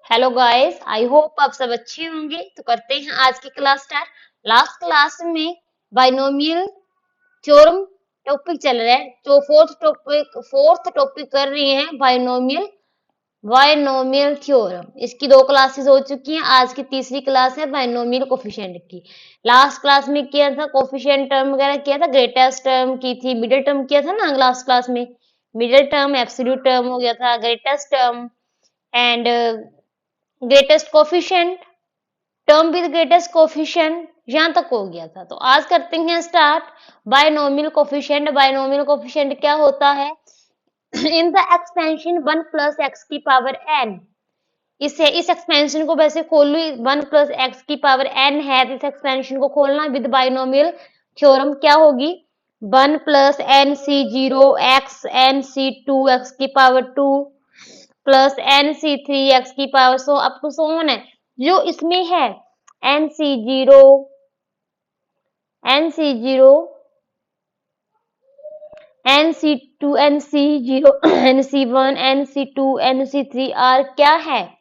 Hello guys, I hope आप सब अच्छे होंगे। तो करते हैं आज की क्लास स्टार्ट। लास्ट क्लास में बाइनोमियल थ्योरम टॉपिक चल रहा है, तो फोर्थ टॉपिक कर रही हैं बाइनोमियल थ्योरम। इसकी 2 क्लासेस हो चुकी हैं, आज की तीसरी क्लास है बाइनोमियल कोफिशिएंट की। लास्ट क्लास में किया था कोफिशिएंट टर्म वगैरह किया था, ग्रेटेस्ट टर्म की थी, मिडिल टर्म किया था ना लास्ट क्लास में। मिडिल टर्म, एब्सोल्यूट टर्म हो गया था, greatest term and greatest coefficient, term with greatest coefficient, यहां तक हो गया था। तो आज करते हैं start binomial coefficient. Binomial coefficient क्या होता है? इन द एक्सपेंशन 1 प्लस एक्स की पावर n। इस एक्सपेंशन को वैसे खोल लो, 1 प्लस एक्स की पावर n है, तो इस एक्सपेंशन को खोलना विद बायनोमियल थ्योरम क्या होगी? 1 plus n C zero x n C two x की power 2 plus n C three x की power so up to so on है। जो इसमें है n C zero n C zero n C two n C zero n C one n C two n C three are क्या है?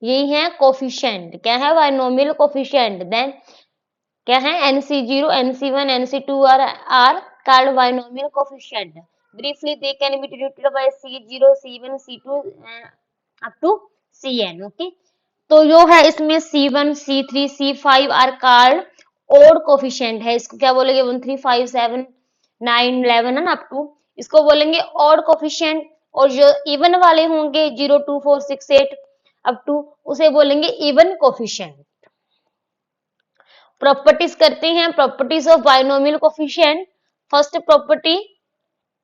यही है coefficient. क्या है? Binomial coefficient. देन क्या है? N C zero n C one n C two are called binomial coefficient. Briefly they can be denoted by C zero C one C two up to C n. Okay, तो जो है इसमें C1, C3, C5 are called odd coefficient है। इसको क्या बोलेंगे? 1 3 5 7 9 11 है ना, अप टू, इसको बोलेंगे ओड कोफिशिएंट। और जो इवन वाले होंगे 0 2 4 6 8 अप टू, उसे बोलेंगे इवन कोफिशिएंट। प्रॉपर्टीज करते हैं, properties of binomial coefficient. First property,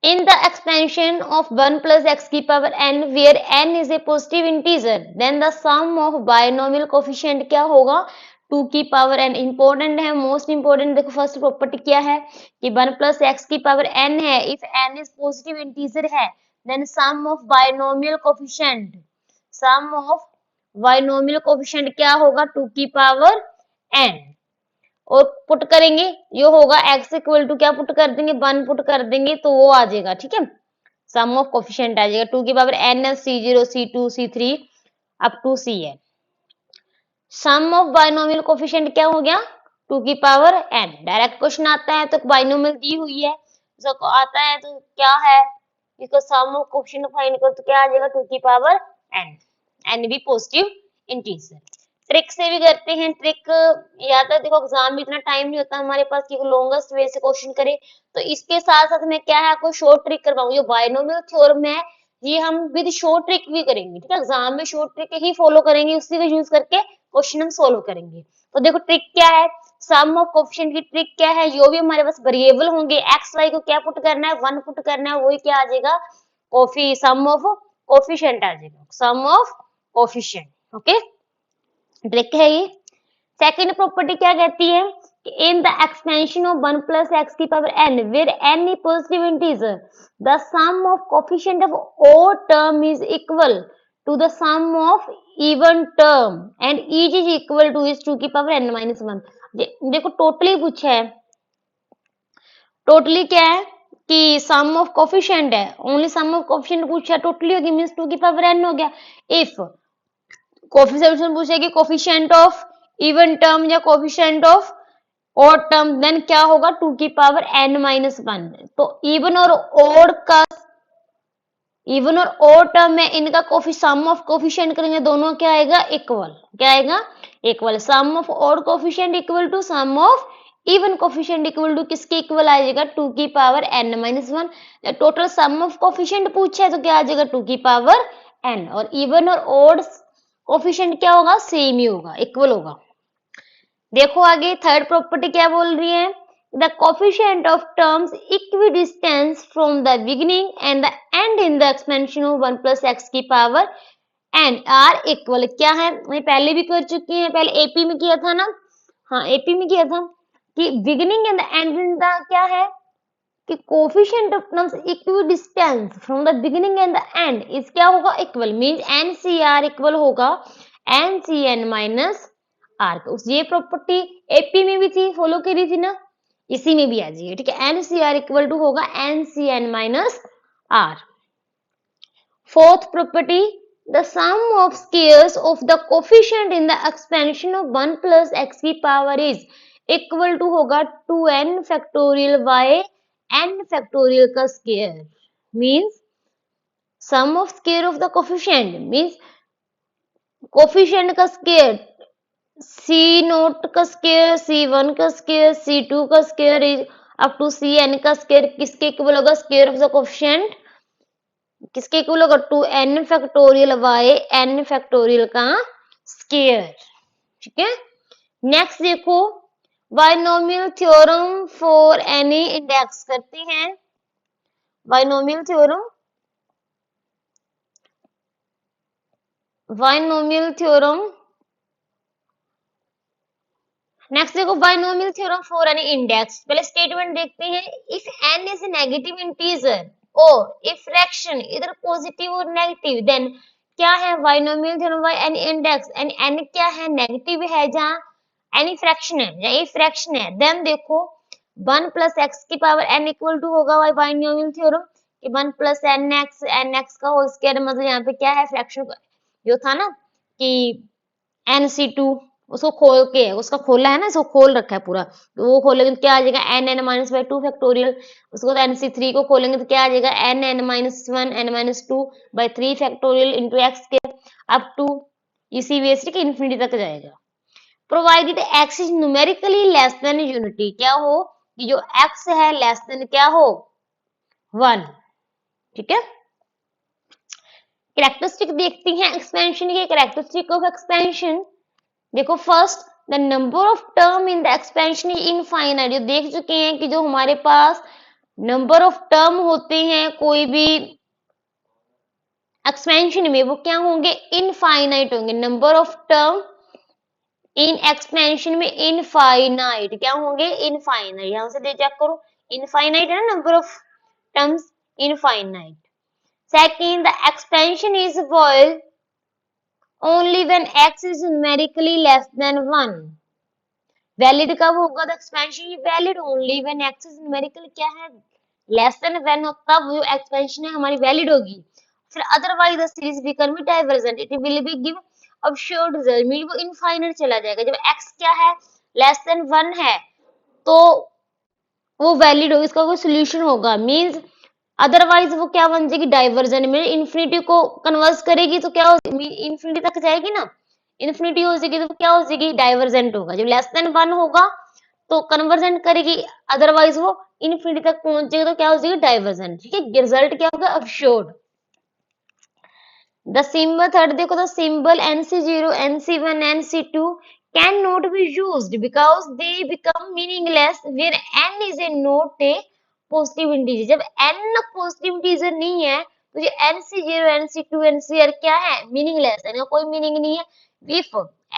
in the expansion of 1 plus x की power n where n is a positive integer then the sum of binomial coefficient क्या होगा? 2 की power n। Important है, most important. देखो first property क्या है कि 1 plus x की पावर n है, if n is positive integer है, then sum of binomial coefficient क्या होगा? 2 की पावर n। और पुट करेंगे, ये होगा x इक्वल टू क्या पुट कर देंगे? 1 पुट कर देंगे तो वो आ जाएगा। ठीक है, सम ऑफ कोफिशिएंट आ जाएगा 2 की power n C zero C two C three up to C n. Sum of binomial coefficient क्या हो गया? 2 की पावर n। डायरेक्ट क्वेश्चन आता है तो बाइनोमियल दी हुई है, तो आता है तो क्या है, इसको सम ऑफ कोफिशिएंट फाइंड करो तो क्या आ जाएगा? 2 की पावर n, n भी पॉजिटिव इंटीजर। ट्रिक से भी करते हैं। ट्रिक या तो देखो एग्जाम में इतना टाइम नहीं होता हमारे पास कि लॉन्गेस्ट वे से क्वेश्चन करे, तो इसके साथ साथ मैं क्या है आपको शॉर्ट ट्रिक करवाऊंगी। जो बाइनोमियल थ्योरम है ये हम विद शॉर्ट ट्रिक भी करेंगे। ठीक है, एग्जाम में शॉर्ट ट्रिक ही फॉलो करेंगे, उसी को यूज करके क्वेश्चन हम सोल्व करेंगे। तो देखो ट्रिक क्या है, सम ऑफ कोफिशिएंट की ट्रिक क्या है? जो भी हमारे पास वेरिएबल होंगे एक्स वाई को क्या पुट करना है? 1 पुट करना है, वही क्या आ जाएगा? सम ऑफ कोफिशिएंट आ जाएगा, sum of coefficient. Okay, trick है ये। सेकंड प्रॉपर्टी क्या कहती है कि in the expansion of 1 plus x की power n where n is positive integer the sum of coefficient of odd term is equal to the sum of even term and each is equal to is 2 की power n minus 1। देखो totally पूछा है, totally क्या है कि सम of coefficient है, only some of coefficient पूछा है, टोटली होगी मींस 2 की पावर n हो गया। इफ कोफिशिएंट पूछेगी कोफिशिएंट ऑफ इवन टर्म या coefficient of odd term, then क्या होगा? 2 की पावर n माइनस 1। तो इवन और ऑड टर्म में इनका सम ऑफ कोफिशिएंट करेंगे, दोनों क्या आएगा? इक्वल। क्या आएगा? Equal. Sum of odd coefficient equal to sum of even coefficient equal to किसके इक्वल आ जाएगा? 2 की power n minus 1। Total sum of coefficient पूछा है तो क्या आ जाएगा? 2 की पावर n। और इवन और ऑड कोफिशिएंट क्या होगा? सेम ही होगा, इक्वल होगा। देखो आगे थर्ड प्रॉपर्टी क्या बोल रही है, the coefficient of terms equidistance from the beginning and the and in the expansion of 1 plus x की पावर n आर इक्वल। क्या है? मैं पहले भी कर चुकी है, पहले एपी में किया था ना, हाँ एपी में किया था कि beginning and the and in the क्या है कि coefficient of terms equidistance from the beginning and the end is क्या होगा? इक्वल। मींस NCR इक्वल होगा NCN माइनस आर। ये प्रॉपर्टी एपी में भी थी, फॉलो करी थी ना, इसी में भी आ जाइए। ठीक है, NCR इक्वल टू होगा NCN minus R. Fourth property The sum of squares of the coefficient in the expansion of 1 plus x की power is equal to होगा 2n factorial y n factorial का square means sum of square of the coefficient means coefficient का square c naught का square c1 का square c2 का square is up to cn का square किसके equal होगा square of the coefficient किसके equal होगा 2n factorial y n factorial का स्क्वायर ठीक है। नेक्स्ट देखो binomial theorem for any index करते हैं बायनोमियल थ्योरम नेक्स्ट देखो binomial theorem for any index पहले स्टेटमेंट देखते हैं if n is a negative integer और इफ फ्रैक्शन इधर पॉजिटिव और नेगेटिव देन क्या है binomial theorem by any index and n क्या है नेगेटिव है जहां एनी फ्रैक्शन है या एक फ्रैक्शन है देन देखो 1 प्लस एक्स की पावर n इक्वल टू होगा बायनोमियल थ्योरम कि 1 प्लस nx का होल स्क्वायर मतलब यहाँ पे क्या है फ्रैक्शन जो था ना कि nc2 उसको खोल के उसका खोला है ना इसको खोल रखा है पूरा तो वो खोलेंगे तो क्या आ जाएगा n माइनस बाई 2 फैक्टोरियल उसको तो nc3 को खोलेंगे तो क्या आ जाएगा n minus 1 n minus 2 by 3 factorial into x के अप टू इसी वे से इन्फिनिटी तक जाएगा provided x is numerically less than unity क्या हो कि जो x है लेस देन क्या हो 1 ठीक है। कैरेक्टरिस्टिक देखते हैं एक्सपेंशन के कैरेक्टरिस्टिक ऑफ एक्सपेंशन देखो first the number of term in the expansion is infinite जो देख चुके हैं कि जो हमारे पास नंबर ऑफ टर्म होते हैं कोई भी एक्सपेंशन में वो क्या होंगे इनफाइनाइट होंगे number of term in expansion में इनफाइनाइट क्या होंगे इनफाइनाइट यहां से चेक करो इनफाइनाइट है ना number of terms infinite second the expansion is void only when x is numerically less than 1 valid कब होगा the expansion valid only when x is numerically क्या है लेस देन व्हेन हो तब जो एक्सपेंशन है हमारी वैलिड होगी फिर otherwise the series become divergent it will be give absurd result mean वो इनफाइनाइट चला जाएगा जब x क्या है लेस देन 1 है तो वो वैलिड होगी इसका कोई सॉल्यूशन होगा मींस अदरवाइज वो क्या बन जाएगी डाइवर्जन में इन्फिनिटी को कन्वर्स करेगी तो क्या हो इन्फिनिटी तक जाएगी ना इन्फिनिटी हो जाएगी तो क्या हो जाएगी डाइवर्जेंट होगा जब लेस देन 1 होगा तो कन्वर्जेंट करेगी अदरवाइज वो इन्फिनिटी तक पहुंच जाएगी तो क्या हो जाएगी डाइवर्जेंट ठीक है रिजल्ट क्या होगा अबसर्ड द सिंबल थर्ड देखो the symbol nc0 nc1 nc2 cannot be used because they become meaningless where n is a not a positive integer जब n पॉजिटिव इंटीजर नहीं है तो ये nc0 nc2 ncr क्या है मीनिंगलेस है कोई मीनिंग नहीं है इफ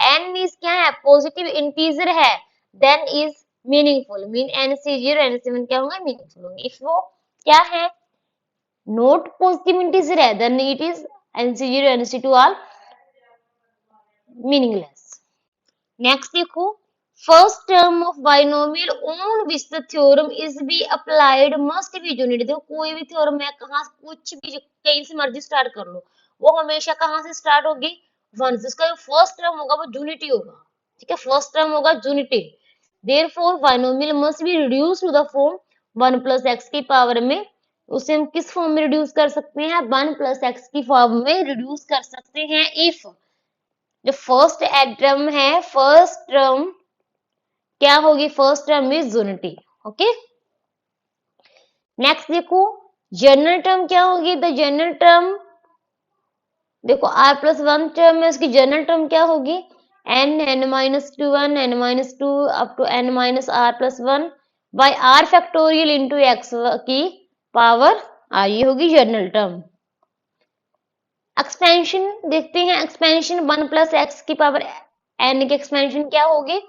n इज क्या है पॉजिटिव इंटीजर है then is meaningful mean nc0 nc1 क्या होगा मीनिंगफुल होंगे इफ वो क्या है नॉट पॉजिटिव इंटीजर है then it is nc0 nc2 are meaningless next देखो First term of binomial on which the theorem is be applied must be unity देखो कोई भी थ्योरम है कहाँ कुछ भी कहीं से मर्जी स्टार्ट कर लो वो हमेशा कहाँ से स्टार्ट होगी 1 से उसका फर्स्ट टर्म होगा वो यूनिटी होगा ठीक है फर्स्ट टर्म होगा unity therefore binomial must be reduced to the form 1 plus x की पावर में उसे हम किस फॉर्म में रिड्यूस कर सकते हैं 1 plus x की फॉर्म में रिड्यूस कर सकते हैं if जो फर्स्ट टर्म है फर्स्ट टर्म क्या होगी first term is unity okay next देखो जनरल टर्म क्या होगी द जनरल टर्म देखो r+1 टर्म है उसकी जनरल टर्म क्या होगी n-1 n-2 up to n-r+1 by r factorial into x की पावर r ये होगी जनरल टर्म एक्सपेंशन देखते हैं एक्सपेंशन 1 प्लस एक्स की पावर n की एक्सपेंशन क्या होगी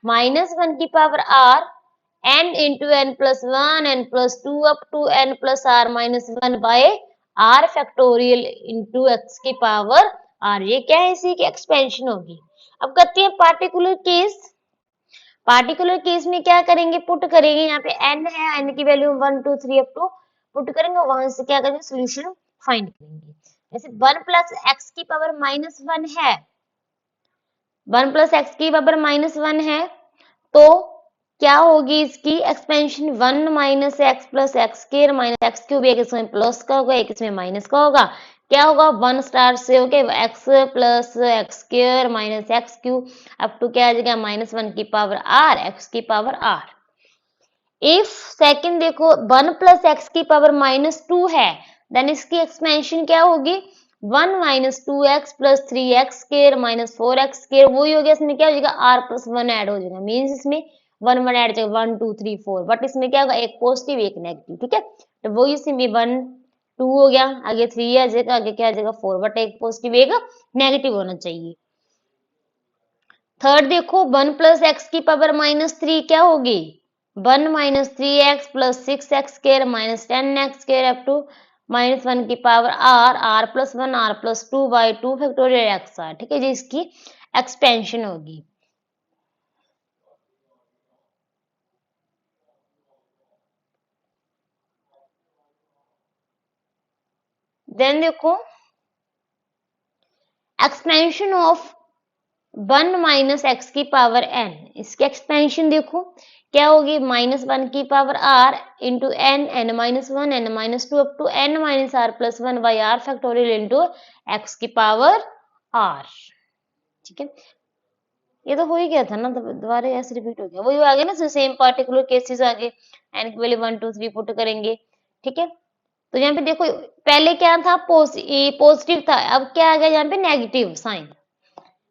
-1 की power r n into n plus 1 n plus 2 up to n plus r minus 1 by r factorial into x की पावर r ये क्या है इसी की एक्सपेंशन होगी अब करते हैं पार्टिकुलर केस में क्या करेंगे पुट करेंगे यहाँ पे n है n की वैल्यू 1 2 3 अप टू पुट करेंगे वहां से क्या करेंगे सोल्यूशन फाइंड करेंगे जैसे 1 प्लस एक्स की पावर -1 है, 1 प्लस एक्स की पावर -1 है, तो क्या होगी इसकी expansion 1 minus x plus x square minus x cube, एक इसमें प्लस का होगा एक इसमें माइनस का होगा, क्या होगा 1 स्टार से होके x plus x square minus x cube up to क्या आ जाएगा -1 की पावर आर एक्स की पावर आर। इफ सेकंड देखो 1 प्लस एक्स की पावर -2 है, देन इसकी एक्सपेंशन क्या होगी 1 minus 2x plus 3x square minus 4x square, वही हो गया, इसमें क्या हो जाएगा r प्लस 1 ऐड हो जाएगा, मीन्स इसमें 1 1 ऐड जाएगा 1 2 3 4, बट इसमें क्या होगा एक पॉजिटिव एक नेगेटिव, ठीक है, तो वही इसमें 1 2 हो गया, आगे 3 आ जाएगा, आगे क्या आ जाएगा 4, बट एक पॉजिटिव एक नेगेटिव होना चाहिए। थर्ड देखो 1 प्लस एक्स की पावर -3 क्या होगी 1 minus 3x plus 6x square minus 10x square up to -1 की power r plus 1 r plus 2 by 2 factorial x r, ठीक है जी, इसकी एक्सपेंशन होगी। देन देखो एक्सपेंशन ऑफ 1 माइनस एक्स की पावर n, इसकी एक्सपेंशन देखो क्या होगी -1 की power r into n n minus 1 n minus 2 up to n minus r plus 1 by r factorial into x की पावर r, ठीक है, ये तो हो ही गया था ना, तो दोबारा ऐसे रिपीट हो गया, वही आ गया ना, सेम पार्टिकुलर केसेस आ गए, n की वैल्यू 1 2 3 पुट करेंगे, ठीक है, तो यहाँ पे देखो पहले क्या था पॉजिटिव था, अब क्या आ गया यहाँ पे नेगेटिव साइन,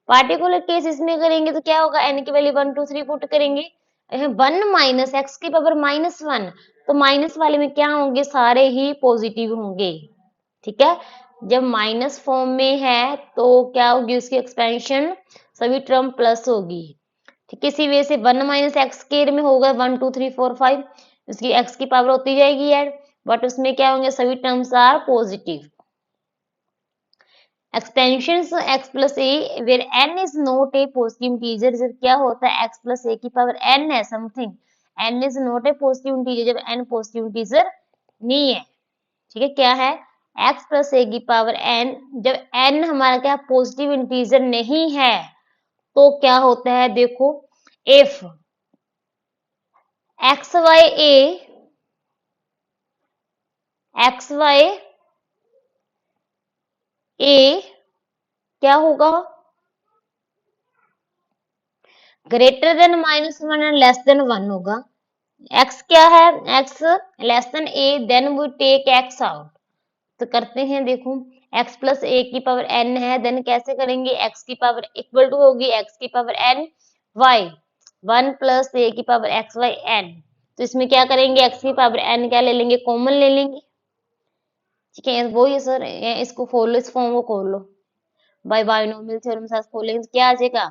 पार्टिकुलर केस इसमें करेंगे तो क्या होगा n की वैल्यू 1 2 3 पुट करेंगे, 1 माइनस एक्स की पावर -1, तो माइनस वाले में क्या होंगे सारे ही पॉजिटिव होंगे, ठीक है, जब माइनस फॉर्म में है तो क्या होगी उसकी एक्सपेंशन सभी टर्म प्लस होगी, ठीक है, इसी वजह से 1 माइनस एक्स स्क्वायर में होगा 1 2 3 4 5, उसकी एक्स की पावर होती जाएगी ऐड, बट उसमें क्या होंगे सभी terms are positive. Expansion x plus a where n is not a positive integer, जब क्या होता है x प्लस ए की पावर n है something, n is not a positive integer, जब n पॉजिटिव इंटीजर नहीं है, ठीक है, क्या है x प्लस ए की पावर n, जब n हमारा क्या पॉजिटिव इंटीजर नहीं है तो क्या होता है देखो, इफ एक्स वाई ए क्या होगा greater than -1 and less than 1 होगा, x क्या है x less than a, then we take x out, तो करते हैं देखो x प्लस ए की पावर n है, देन कैसे करेंगे x की पावर इक्वल टू होगी x की power n y 1 plus a की पावर x y n, तो इसमें क्या करेंगे x की पावर n क्या ले लेंगे कॉमन ले लेंगे, ठीक है, वो ही सर इसको खोल लो, इस फॉर्म को खोल लो, बाय बाइनोमियल थ्योरम से खोलेंगे तो क्या आ जाएगा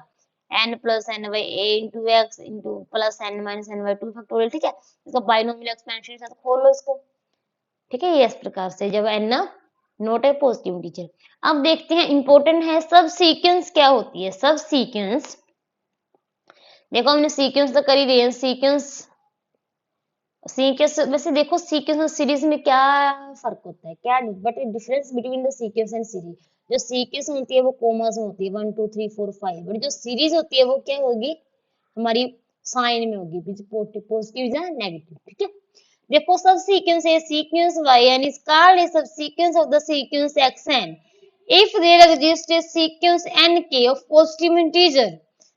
n plus n by a into x into plus n minus n by 2 factorial, ठीक है, इसका बाइनोमियल एक्सपेंशन के साथ खोल लो इसको, ठीक है, ये इस प्रकार से जब n not a positive integer. अब देखते हैं इंपॉर्टेंट है सब सीक्वेंस क्या होती है, सब सीक्वेंस देखो हमने सीक्वेंस तो कर ही दिए, सीक्वेंस सीक्वेंस वैसे देखो सीक्वेंस और सीरीज में क्या फर्क होता है, क्या but difference between the sequence and series, जो सीक्वेंस होती है वो कोमास में होती है 1 2 3 4 5, बट जो सीरीज होती है वो क्या होगी हमारी साइन में होगी, पॉजिटिव या नेगेटिव, ठीक है, देखो सब सीक्वेंस है sequence yn is called a subsequence of the sequence xn if there exists a sequence nk of positive integer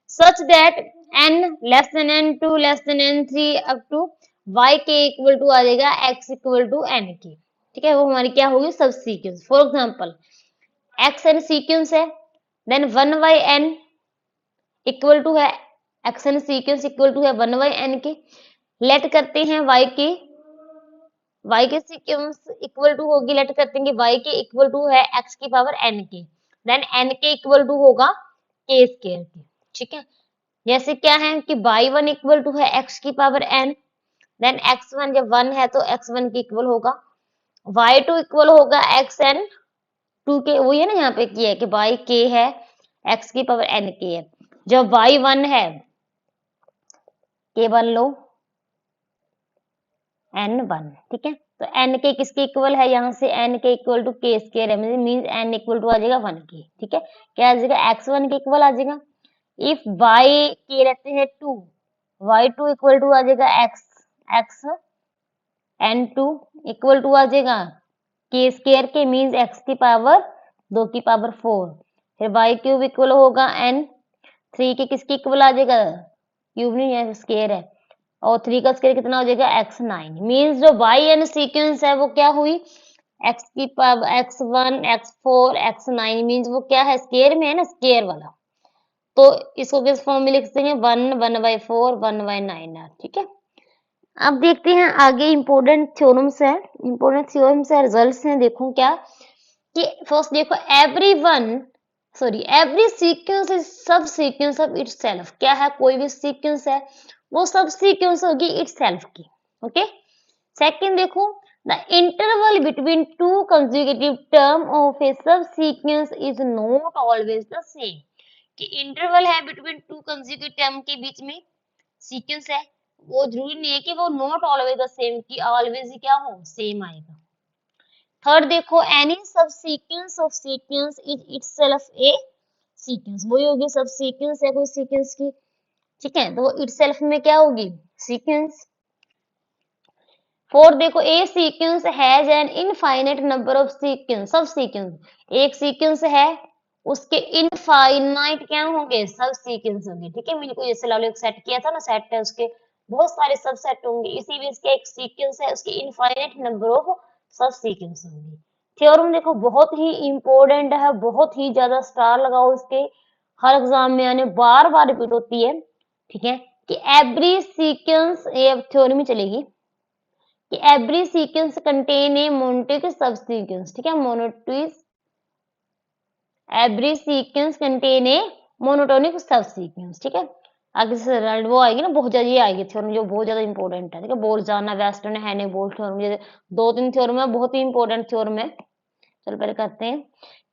such that n less than n2 less than n3 up to y के equal to आ जाएगा x equal to n के, ठीक है, वो हमारी क्या होगी subsequence, for example x n sequence है, then 1 by n equal to है x n sequence equal to है 1 बाई n के, लेट करते हैं y के सीक्वेंस इक्वल टू होगी, लेट करते हैं कि y के इक्वल टू है x की पावर n के, देन n के इक्वल टू होगा k स्क्वायर के, ठीक है, जैसे क्या है कि y1 इक्वल टू है x की पावर n, देन x1 जब 1 है तो x1 के इक्वल होगा, y2 इक्वल होगा xn 2 के, वही है ना यहाँ पे किया है कि y k है x की पावर n k है, जब y1 है k1 लो n1, ठीक है, तो n के किसके इक्वल है, यहाँ से n के इक्वल टू k स्क्वायर है, मीन्स n इक्वल टू आ जाएगा 1 के, ठीक है। क्या आ जाएगा, x1 के इक्वल आ जाएगा। इफ y के रहते हैं 2, y2 इक्वल टू आ जाएगा x n2 इक्वल टू आ जाएगा k स्क्वायर के, मीन्स x की पावर 2 की पावर 4, फिर y क्यूब इक्वल होगा n 3 के किसके इक्वल आ जाएगा, क्यूब नहीं है स्क्वायर है, और 3 का स्क्वायर कितना हो जाएगा x9, मीन्स जो y n सीक्वेंस है वो क्या हुई, x की power x1 x4 x9, means वो क्या है, स्क्वायर में है ना, स्क्वायर वाला। तो इसको किस फॉर्म में लिख सकते हैं, 1/4 1/9, ठीक है। अब देखते हैं आगे इंपॉर्टेंट थ्योरम्स है, इंपॉर्टेंट थ्योरम्स है, रिजल्ट्स हैं। देखो क्या कि फर्स्ट देखो, एवरी सीक्वेंस इज सब सीक्वेंस ऑफ इटसेल्फ। क्या है, कोई भी सीक्वेंस है वो सब सीक्वेंस होगी इटसेल्फ की, ओके। सेकंड देखो, the interval between two consecutive term of a subsequence is not always the same. कि इंटरवल है बिटवीन टू कंसेक्यूटिव टर्म के बीच में सीक्वेंस है, वो जरूरी नहीं है कि वो नॉट ऑलवेज द सेम, कि ऑलवेज ही क्या हो, सेम आएगा। थर्ड देखो, एनी सब sequence of sequence is itself A sequence, वही होगी सब सीक्वेंस है कोई सीक्वेंस की, ठीक है, तो वो इटसेल्फ में क्या होगी, सीक्वेंस। फोर्थ देखो, a sequence has an infinite number of sequence, subsequence, एक सीक्वेंस है उसके इनफाइनाइट क्या होंगे, सब सीक्वेंस होंगे, ठीक है। मैंने कोई जैसे ला लो एक सेट किया था ना, सेट है उसके बहुत सारे सब सेट होंगे, इसी बीच के एक सीक्वेंस है उसके इनफाइनाइट नंबर ऑफ सब सीक्वेंस होंगे। थ्योरम देखो बहुत ही इंपॉर्टेंट है, बहुत ही ज्यादा स्टार लगाओ इसके, हर एग्जाम में आने बार बार रिपीट होती है, ठीक है। कि एवरी सीक्वेंस, ये थ्योरम ही चलेगी कि every sequence contain a monotonic सब सीक्वेंस, ठीक है, monotonic, every sequence contain a monotonic सब सीक्वेंस, ठीक है। आगे से वो आएगी ना, बहुत ज्यादा ये आएगी थ्योरम जो बहुत ज्यादा इंपॉर्टेंट है, ठीक है। बोल्ट्जमान, वेस्टर्न, हैनिग-बोल्ट थ्योरम, ये दो तीन थ्योरम है, बहुत ही इंपॉर्टेंट थ्योरम है। चलो पहले करते हैं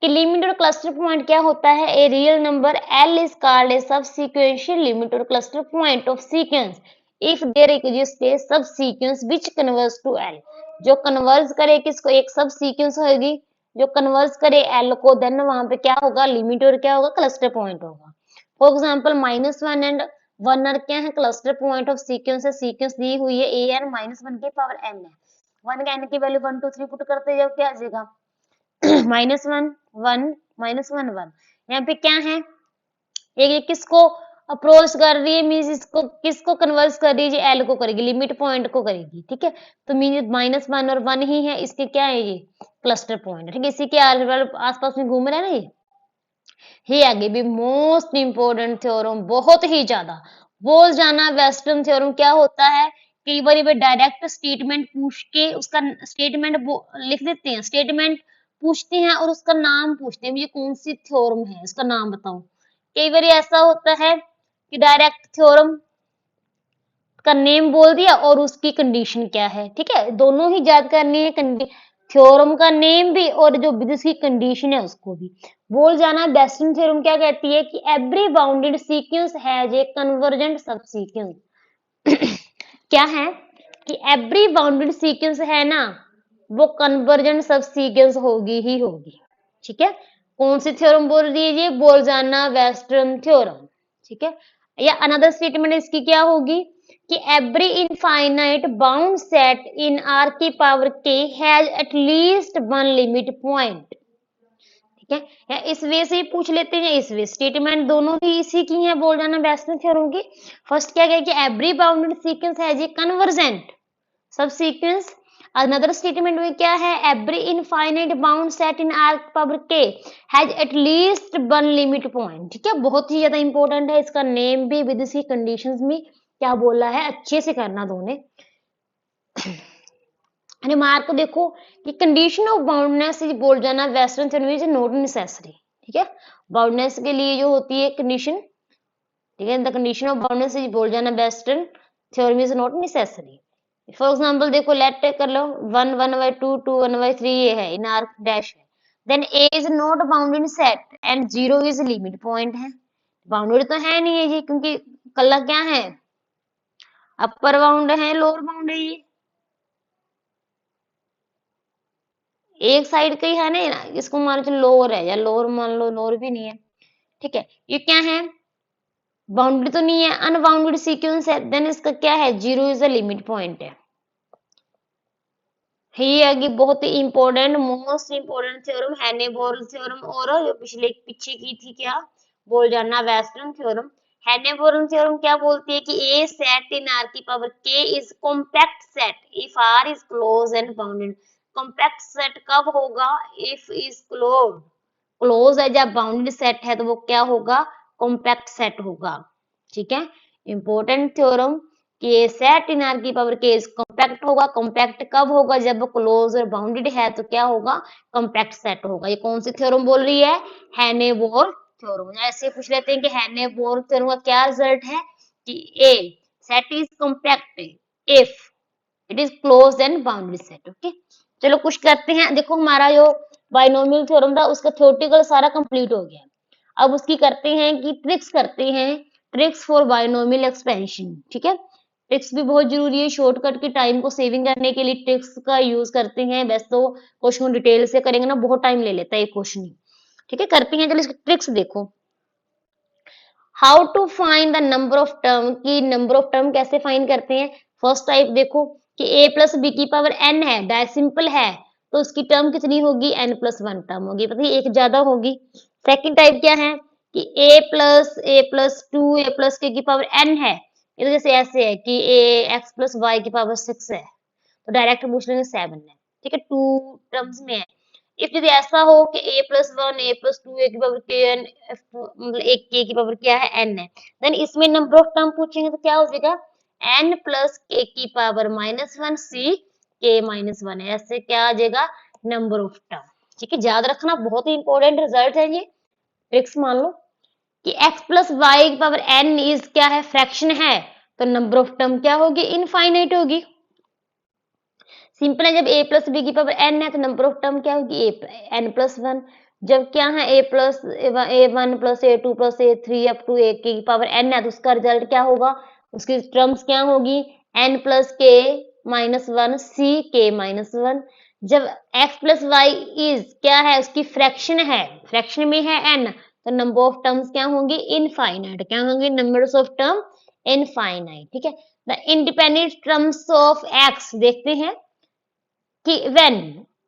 कि लिमिट और क्लस्टर पॉइंट क्या होता है, a real number L is called a subsequential limit और cluster point of sequence if there exist a subsequence which converge to L, जो कन्वर्ज करे किसको, एक सब सीक्वेंस होगी जो कन्वर्ज करे एल को, देन वहां पे क्या होगा, लिमिट और क्या होगा, क्लस्टर पॉइंट होगा। फॉर एग्जांपल -1 एंड 1 आर क्या है, क्लस्टर पॉइंट ऑफ सीक्वेंस है, सीक्वेंस दी हुई है ए एन -1 की पावर n है, 1 के n की वैल्यू 1 2 3 पुट करते जाओ, क्या आ जाएगा -1 1 -1 1। यहाँ पे क्या है, ये किसको अप्रोच कर रही है, मीन्स इसको किसको कन्वर्स कर रही है, एल को करेगी, लिमिट पॉइंट को करेगी, ठीक है। तो मीन -1 और 1 ही है, इसके क्या है, ये क्लस्टर पॉइंट, ठीक है। इसी के आसपास में घूम रहा है ना ये आगे भी मोस्ट इंपोर्टेंट थ्योरम, बहुत ही ज्यादा बोल जाना। वेस्टर्न थ्योरम क्या होता है, कई बार डायरेक्ट स्टेटमेंट पूछ के उसका स्टेटमेंट लिख देते हैं, स्टेटमेंट पूछते हैं और उसका नाम पूछते हैं, ये कौन सी थ्योरम है, इसका नाम बताओ। कई बार ऐसा होता है कि डायरेक्ट थ्योरम का नेम बोल दिया और उसकी कंडीशन क्या है, ठीक है, दोनों ही याद करनी है, थ्योरम का नेम भी और जो उसकी कंडीशन है उसको भी बोल जाना। वेस्टर्न थ्योरम क्या कहती है कि every bounded sequence has a convergent सब सीक्वेंस क्या है कि एवरी बाउंडेड सीक्वेंस है ना, वो कन्वर्जेंट सब सीक्वेंस होगी ही होगी, ठीक है। कौन सी थ्योरम बोल दीजिए, बोल जाना वेस्टर्न थ्योरम, ठीक है। या अनदर स्टेटमेंट इसकी क्या होगी कि every infinite bound set in R की power k has at least one limit point, ठीक है। या इस वे से ही पूछ लेते हैं, इस वे स्टेटमेंट दोनों ही इसी की है, बोल जाना वेस्टर्न थ्योरम की। फर्स्ट क्या गया कि every bounded sequence has a convergent subsequence. Another statement में क्या है, every infinite bound set in R power k has at least one limit point, ठीक है। बहुत ही ज्यादा इंपॉर्टेंट है, इसका नेम भी विद इसकी कंडीशंस में क्या बोला है, अच्छे से करना दोनों। रिमार्क देखो कि condition of boundedness is Bolzano Weierstrass theorem is not necessary, ठीक है। बाउंडनेस के लिए जो होती है कंडीशन, ठीक है, the condition of boundedness is Bolzano Weierstrass theorem is not necessary. For example देखो, लेट कर लो 1 1/2 2 1/3 ये है इन आर डैश है, then A is not bounded set and 0 is limit point है। बाउंडेड तो है नहीं है ये, क्योंकि कल्ला क्या है, अपर बाउंड है, लोअर बाउंड है ये, एक साइड का ही है ना, इसको मान लो लोअर है, या लोअर मान लो, लोअर भी नहीं है, ठीक है। ये क्या है, बाउंड्री तो नहीं है, अनबाउंडेड सीक्वेंस है, देन इसका क्या है, zero is the limit point है। ये आगे बहुत ही important, most important theorem, Heine Borel theorem, और जो पिछले पीछे की थी क्या, Bolzano Weierstrass theorem. Heine Borel theorem क्या बोलती है कि ए सेट इन आर की power k is compact set if R is close and bounded. Compact set कब होगा, इफ इज क्लोज, क्लोज है, जब बाउंडेड सेट है तो वो क्या होगा, कॉम्पैक्ट सेट होगा, ठीक है। इंपॉर्टेंट थ्योरम कि सेट इन आर की पावर के इज कॉम्पैक्ट होगा, कॉम्पैक्ट कब होगा, जब क्लोज और बाउंडेड है तो क्या होगा, कॉम्पैक्ट सेट होगा। ये कौन सी थ्योरम बोल रही है, हैने-बोर थ्योरम। ऐसे पूछ लेते हैं कि हैने-बोर थ्योरम का क्या रिजल्ट है, कि a set is compact if it is close and bounded set, okay. चलो कुछ करते हैं, देखो हमारा जो बाइनोमियल थ्योरम था उसका थ्योरेटिकल सारा कंप्लीट हो गया। अब उसकी करते हैं कि ट्रिक्स करते हैं, ट्रिक्स फॉर बाइनोमियल एक्सपेंशन, ठीक है। ट्रिक्स भी बहुत जरूरी है, शॉर्टकट की टाइम को सेविंग करने के लिए ट्रिक्स का यूज करते हैं। वैसे तो क्वेश्चन डिटेल से करेंगे ना, बहुत टाइम ले लेता है एक क्वेश्चन ही, ठीक है। करते हैं, चलो इसकी ट्रिक्स देखो। How to find the number of term, की नंबर ऑफ टर्म कैसे फाइंड करते हैं। फर्स्ट टाइप देखो कि a प्लस बी की पावर n है, डाय सिंपल है, तो उसकी टर्म कितनी होगी, n प्लस वन टर्म होगी, पता है एक ज्यादा होगी। सेकंड टाइप क्या है कि a plus two a plus k की पावर n है, ये तो जैसे ऐसे है कि a x प्लस वाई की पावर 6 है, तो डायरेक्ट पूछ लेंगे 7 है, ठीक है, टू टर्म्स में है। इफ यदि ऐसा हो कि a plus one a plus two a की पावर के एन, मतलब एक k की पावर क्या है, n है, देन इसमें नंबर ऑफ टर्म पूछेंगे तो क्या हो जाएगा, n प्लस k की power minus one c k minus one है, ऐसे क्या आ जाएगा, नंबर ऑफ टर्म, ठीक है। याद रखना, बहुत ही इंपॉर्टेंट रिजल्ट है ये, ट्रिक्स मान लो कि x प्लस वाई की पावर n इज क्या है, फ्रैक्शन है, तो नंबर ऑफ टर्म क्या होगी, इनफाइनाइट होगी। सिंपल है, जब a प्लस बी की पावर n है तो नंबर ऑफ टर्म क्या होगी, n प्लस वन। जब क्या है a plus a one plus a two plus a three up to a की पावर n है, तो उसका रिजल्ट क्या होगा, उसकी टर्म्स क्या होगी, n प्लस के माइनस वन सी के माइनस वन। जब x प्लस वाई इज क्या है, उसकी फ्रैक्शन है, फ्रैक्शन में है n, तो नंबर ऑफ टर्म्स क्या होंगे, इनफाइनाइट, क्या होंगे, नंबर्स ऑफ टर्म इनफाइनाइट, ठीक है। The independent terms of x देखते हैं कि when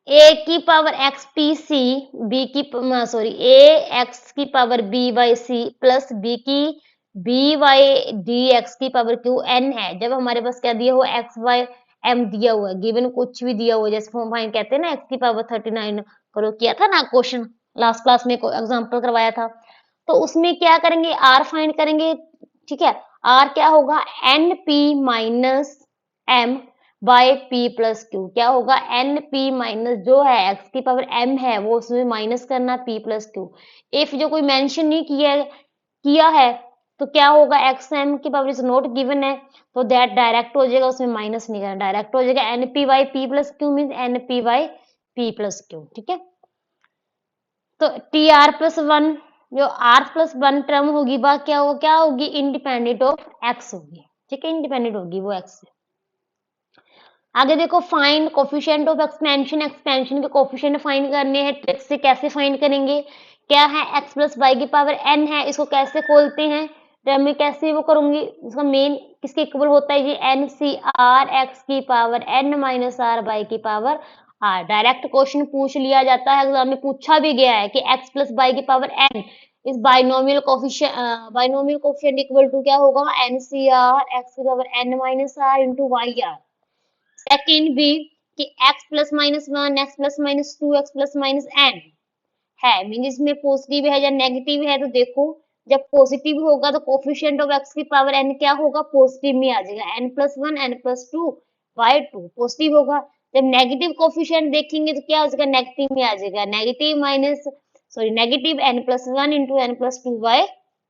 a की power x p c b की सॉरी a x की power b by c plus b की b by d x की पावर q n है, जब हमारे पास क्या दिया हुआ x by m दिया हुआ है, गिवन कुछ भी दिया हुआ है, जैसे फॉर्म फाइंड कहते हैं ना, x की पावर 39 करो, किया था ना क्वेश्चन लास्ट क्लास में, एग्जांपल करवाया था, तो उसमें क्या करेंगे, r फाइंड करेंगे, ठीक है। r क्या होगा, n p minus m by P plus Q, क्या होगा, एन पी माइनस जो है एक्स की पावर एम है वो उसमें माइनस करना पी प्लस क्यू। इफ जो कोई मेंशन नहीं किया है तो क्या होगा, एक्स एम की पावर इज नॉट गिवन है, तो दैट डायरेक्ट हो जाएगा, उसमें माइनस नहीं करना, डायरेक्ट हो जाएगा n p by p plus q mean n p by p plus q, ठीक है। तो टी आर प्लस वन, जो आर प्लस वन टर्म होगी वह क्या होगी, इंडिपेंडेंट ऑफ एक्स होगी, ठीक है, इंडिपेंडेंट होगी वो एक्स से। आगे देखो, find coefficient of expansion, expansion के कोफिशिएंट फाइंड करने हैं, ट्रिक से कैसे फाइंड करेंगे, क्या है, x प्लस वाई की पावर n है, इसको कैसे खोलते हैं, तो मैं कैसे वो करूंगी, इसका मेन किसके इक्वल होता है, ये n सी आर एक्स की power n minus r y की पावर r। डायरेक्ट क्वेश्चन पूछ लिया जाता है, एग्जाम में पूछा भी गया है कि x प्लस वाई की पावर n इस बाइनोमियल कोफिशिएंट इक्वल टू क्या होगा, n सी आर एक्स की power n minus r into y r. Second भी कि x plus minus one, x plus minus two, x plus minus n है, mean इसमें positive है या नेगेटिव है, तो देखो जब पॉजिटिव होगा तो कोफिशिएंट ऑफ x की पावर n क्या होगा, पॉजिटिव में आ जाएगा, n plus one n plus two by two positive होगा। जब नेगेटिव कोफिशिएंट देखेंगे तो क्या हो जाएगा, नेगेटिव में आ जाएगा, negative minus sorry negative n plus one into n plus two by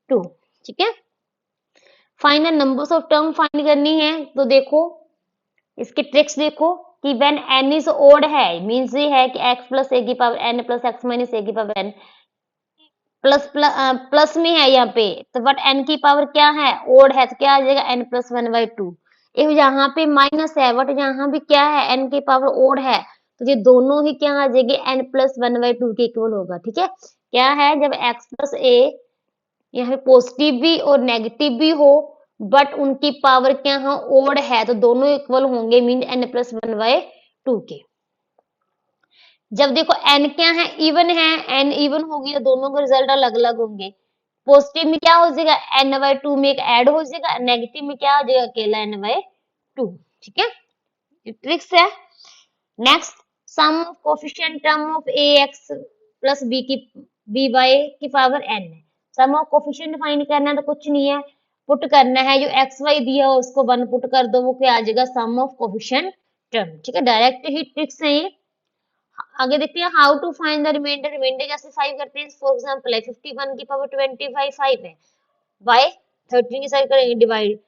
two, ठीक है। Final numbers of term find करनी है, तो देखो इसके ट्रिक्स देखो कि व्हेन n इज ओड है, मींस ये है कि x प्लस ए की power n plus x minus a की पावर n प्लस में है यहाँ पे, तो बट n की पावर क्या है, ओड है, तो क्या आ जाएगा, n plus one by two. If यहाँ पे माइनस है बट यहाँ भी क्या है, n की पावर ओड है, तो ये दोनों ही क्या आ जाएगी n+1/2 के इक्वल होगा। ठीक है, क्या है जब x+a यहाँ पे पॉजिटिव भी और नेगेटिव भी हो बट उनकी पावर क्या है ओड है तो दोनों इक्वल होंगे मीन n+1/2 के। जब देखो n क्या है इवन है, n इवन होगी तो दोनों के रिजल्ट अलग अलग होंगे। पॉजिटिव में क्या हो जाएगा n/2 में एक ऐड हो जाएगा, नेगेटिव में क्या हो जाएगा अकेला n/2। ठीक है, ये ट्रिक्स है। Next, sum of coefficient term of ax plus by की पावर n है। सम ऑफ कोफिशिएंट फाइंड करना है तो कुछ नहीं है, पुट करना है जो एक्स वाई दिया हो उसको 1 पुट कर दो, वो क्या आ जाएगा सम ऑफ कोफिशिएंट टर्म। ठीक है, डायरेक्ट ही ट्रिक्स है ये। आगे देखते हैं how to find the remainder. Remainder कैसे फाइंड करते हैं, फॉर एग्जांपल है 51 की पावर 25 5 है, बाय 13 के साथ करेंगे डिवाइड।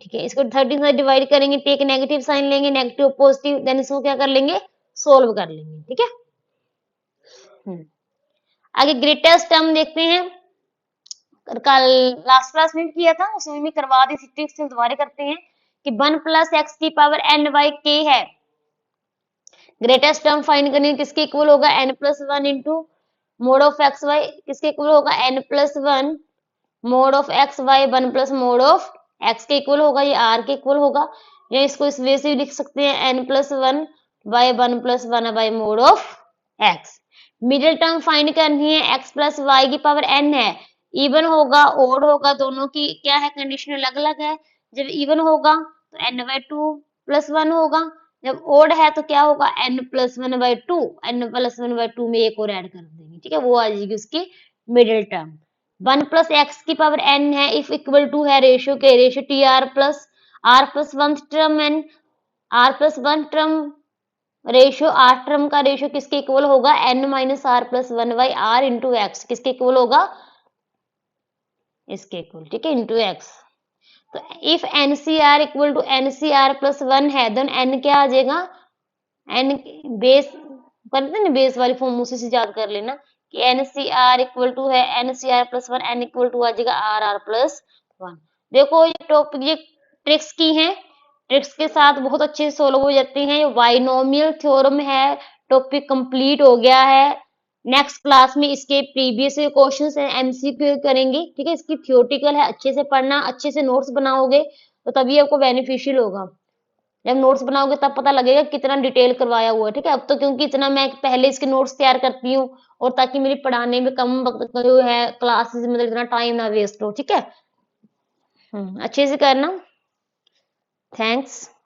ठीक है, इसको 13 से डिवाइड करेंगे, टेक नेगेटिव साइन लेंगे, नेगेटिव पॉजिटिव, देन इसको क्या कर लेंगे सोल्व कर लेंगे। ठीक है, आगे ग्रेटेस्ट टर्म देखते हैं, कल लास्ट क्लास में भी किया था उसमें भी करवा दी ट्रिक्स, दोबारा करते हैं कि 1 + x की पावर n/k है। ग्रेटेस्ट टर्म फाइंड करनी है, किसके इक्वल होगा n+1 into mod of x y, किसके इक्वल होगा n+1 mod of x y 1 plus mod of x के इक्वल होगा, ये r के इक्वल होगा, या इसको इस वे से भी लिख सकते हैं n+1 by 1 + 1 by mod of x। Middle term find करनी है, x प्लस वाई की पावर n है, इवन होगा ओड होगा, दोनों की क्या है कंडीशन अलग अलग है। जब इवन होगा तो n/2 + 1 होगा, जब ओड है तो क्या होगा n+1/2, n+1/2 में एक और ऐड कर देंगे। ठीक है, वो आ जाएगी उसकी मिडिल टर्म। 1 + x की पावर n है, इफ इक्वल टू है रेशियो के, ratio tr plus r plus 1 term n, r plus 1 term ratio r term का रेशियो किसके इक्वल होगा n minus r plus 1/r into x, किसके equal होगा इसके इक्वल। ठीक है, इंटू एक्स। तो if NCR equal to NCR plus 1 है देन n क्या आ जाएगा, n बेस करते हैं ना बेस वाली फॉर्म उसी से याद कर लेना कि NCR इक्वल टू है NCR plus 1, n equal to आ जाएगा RR प्लस 1। देखो ये टॉपिक ये ट्रिक्स की हैं, ट्रिक्स के साथ बहुत अच्छे से सोल्व हो जाते हैं। ये बाइनोमियल थ्योरम है, टॉपिक कंप्लीट हो गया है। नेक्स्ट क्लास में इसके प्रीवियस क्वेश्चंस हैं एमसीक्यू करेंगे। ठीक है, इसकी थ्योरेटिकल है, अच्छे से पढ़ना, अच्छे से नोट्स बनाओगे तो तभी आपको बेनिफिशियल होगा। जब नोट्स बनाओगे तब पता लगेगा कितना डिटेल करवाया हुआ है। ठीक है, अब तो क्योंकि इतना मैं पहले इसके नोट्स तैयार करती हूँ और ताकि मेरी पढ़ाने में कम वक्त जो है क्लासेस मतलब इतना टाइम ना वेस्ट हो। ठीक है, अच्छे से करना। थैंक्स।